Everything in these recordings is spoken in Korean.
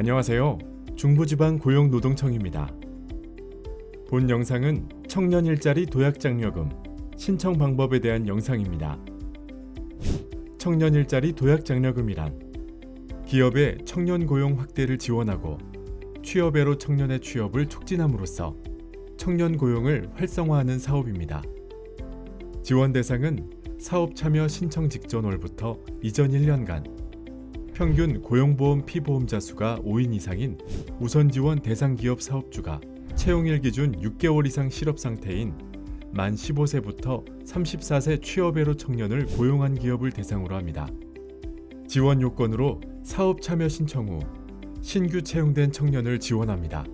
안녕하세요. 중부지방 고용노동청입니다. 본 영상은 청년 일자리 도약장려금 신청 방법에 대한 영상입니다. 청년 일자리 도약장려금이란 기업의 청년 고용 확대를 지원하고 취업애로 청년의 취업을 촉진함으로써 청년 고용을 활성화하는 사업입니다. 지원 대상은 사업 참여 신청 직전월부터 이전 1년간 평균 고용보험 피보험자 수가 5인 이상인 우선지원 대상기업 사업주가 채용일 기준 6개월 이상 실업 상태인 만 15세부터 34세 취업애로 청년을 고용한 기업을 대상으로 합니다. 지원 요건으로 사업 참여 신청 후 신규 채용된 청년을 지원합니다.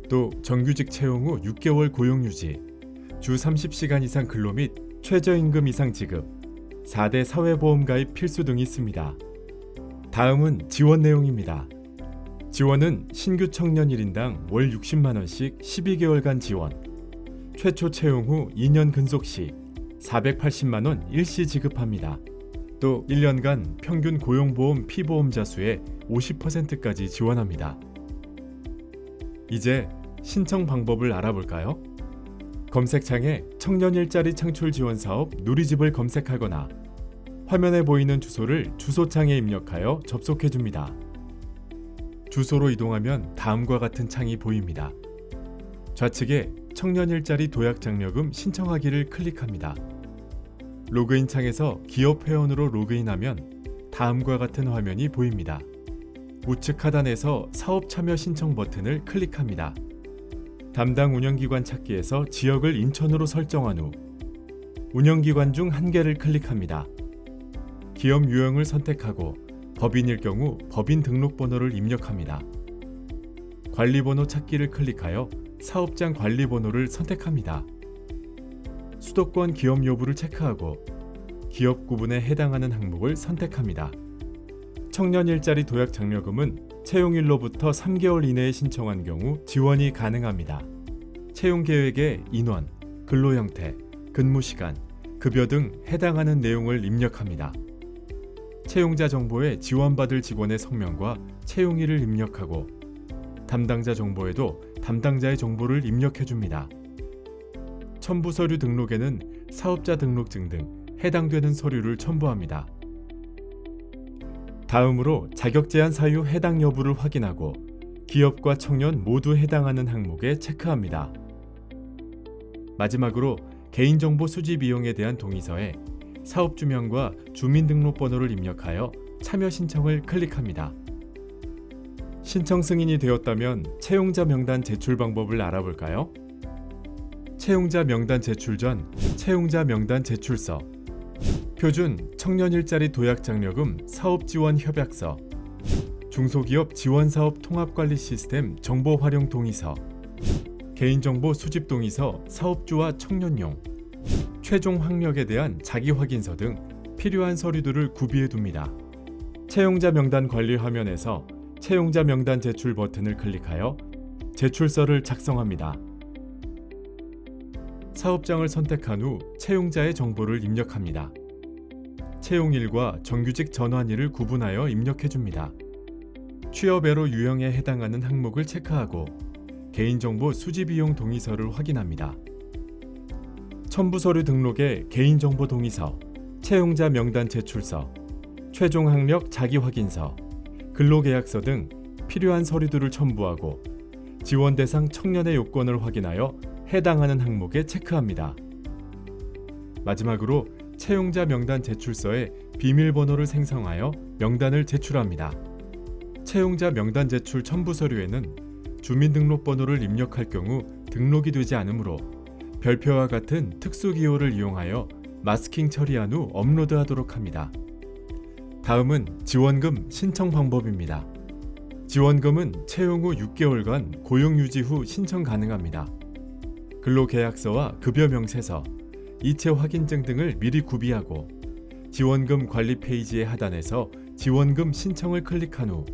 또 정규직 채용 후 6개월 고용 유지, 주 30시간 이상 근로 및 최저임금 이상 지급, 4대 사회보험 가입 필수 등이 있습니다. 다음은 지원 내용입니다. 지원은 신규 청년 1인당 월 60만원씩 12개월간 지원, 최초 채용 후 2년 근속 시 480만원 일시 지급합니다. 또 1년간 평균 고용보험 피보험자 수의 50%까지 지원합니다. 이제 신청 방법을 알아볼까요? 검색창에 청년 일자리 창출 지원 사업 누리집을 검색하거나 화면에 보이는 주소를 주소창에 입력하여 접속해줍니다. 주소로 이동하면 다음과 같은 창이 보입니다. 좌측에 청년 일자리 도약장려금 신청하기를 클릭합니다. 로그인 창에서 기업 회원으로 로그인하면 다음과 같은 화면이 보입니다. 우측 하단에서 사업 참여 신청 버튼을 클릭합니다. 담당 운영기관 찾기에서 지역을 인천으로 설정한 후 운영기관 중 한 개를 클릭합니다. 기업 유형을 선택하고 법인일 경우 법인 등록번호를 입력합니다. 관리번호 찾기를 클릭하여 사업장 관리번호를 선택합니다. 수도권 기업 여부를 체크하고 기업 구분에 해당하는 항목을 선택합니다. 청년 일자리 도약 장려금은 채용일로부터 3개월 이내에 신청한 경우 지원이 가능합니다. 채용 계획에 인원, 근로 형태, 근무 시간, 급여 등 해당하는 내용을 입력합니다. 채용자 정보에 지원받을 직원의 성명과 채용일을 입력하고 담당자 정보에도 담당자의 정보를 입력해줍니다. 첨부 서류 등록에는 사업자 등록증 등 해당되는 서류를 첨부합니다. 다음으로 자격 제한 사유 해당 여부를 확인하고 기업과 청년 모두 해당하는 항목에 체크합니다. 마지막으로 개인정보 수집 비용에 대한 동의서에 사업주명과 주민등록번호를 입력하여 참여 신청을 클릭합니다. 신청 승인이 되었다면 채용자 명단 제출 방법을 알아볼까요? 채용자 명단 제출 전 채용자 명단 제출서, 표준 청년 일자리 도약장려금 사업지원 협약서, 중소기업 지원사업 통합관리 시스템 정보 활용 동의서, 개인정보 수집 동의서 사업주와 청년용, 최종 학력에 대한 자기확인서 등 필요한 서류들을 구비해 둡니다. 채용자 명단 관리 화면에서 채용자 명단 제출 버튼을 클릭하여 제출서를 작성합니다. 사업장을 선택한 후 채용자의 정보를 입력합니다. 채용일과 정규직 전환일을 구분하여 입력해줍니다. 취업애로 유형에 해당하는 항목을 체크하고 개인정보 수집이용 동의서를 확인합니다. 첨부서류 등록에 개인정보 동의서, 채용자 명단 제출서, 최종 학력 자기확인서, 근로계약서 등 필요한 서류들을 첨부하고 지원 대상 청년의 요건을 확인하여 해당하는 항목에 체크합니다. 마지막으로 채용자 명단 제출서에 비밀번호를 생성하여 명단을 제출합니다. 채용자 명단 제출 첨부 서류에는 주민등록번호를 입력할 경우 등록이 되지 않으므로 별표와 같은 특수기호를 이용하여 마스킹 처리한 후 업로드하도록 합니다. 다음은 지원금 신청 방법입니다. 지원금은 채용 후 6개월간 고용 유지 후 신청 가능합니다. 근로계약서와 급여 명세서, 이체 확인증 등을 미리 구비하고 지원금 관리 페이지의 하단에서 지원금 신청을 클릭한 후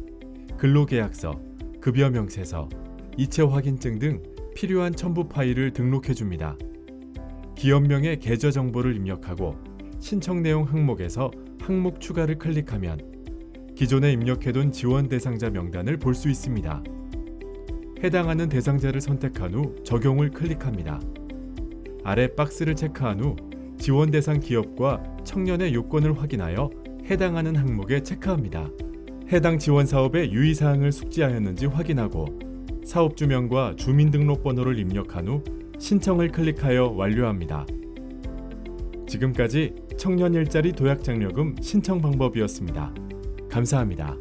근로계약서, 급여 명세서, 이체 확인증 등 필요한 첨부 파일을 등록해줍니다. 기업명의 계좌 정보를 입력하고 신청 내용 항목에서 항목 추가를 클릭하면 기존에 입력해둔 지원 대상자 명단을 볼 수 있습니다. 해당하는 대상자를 선택한 후 적용을 클릭합니다. 아래 박스를 체크한 후 지원 대상 기업과 청년의 요건을 확인하여 해당하는 항목에 체크합니다. 해당 지원 사업의 유의사항을 숙지하였는지 확인하고 사업주명과 주민등록번호를 입력한 후 신청을 클릭하여 완료합니다. 지금까지 청년 일자리 도약장려금 신청 방법이었습니다. 감사합니다.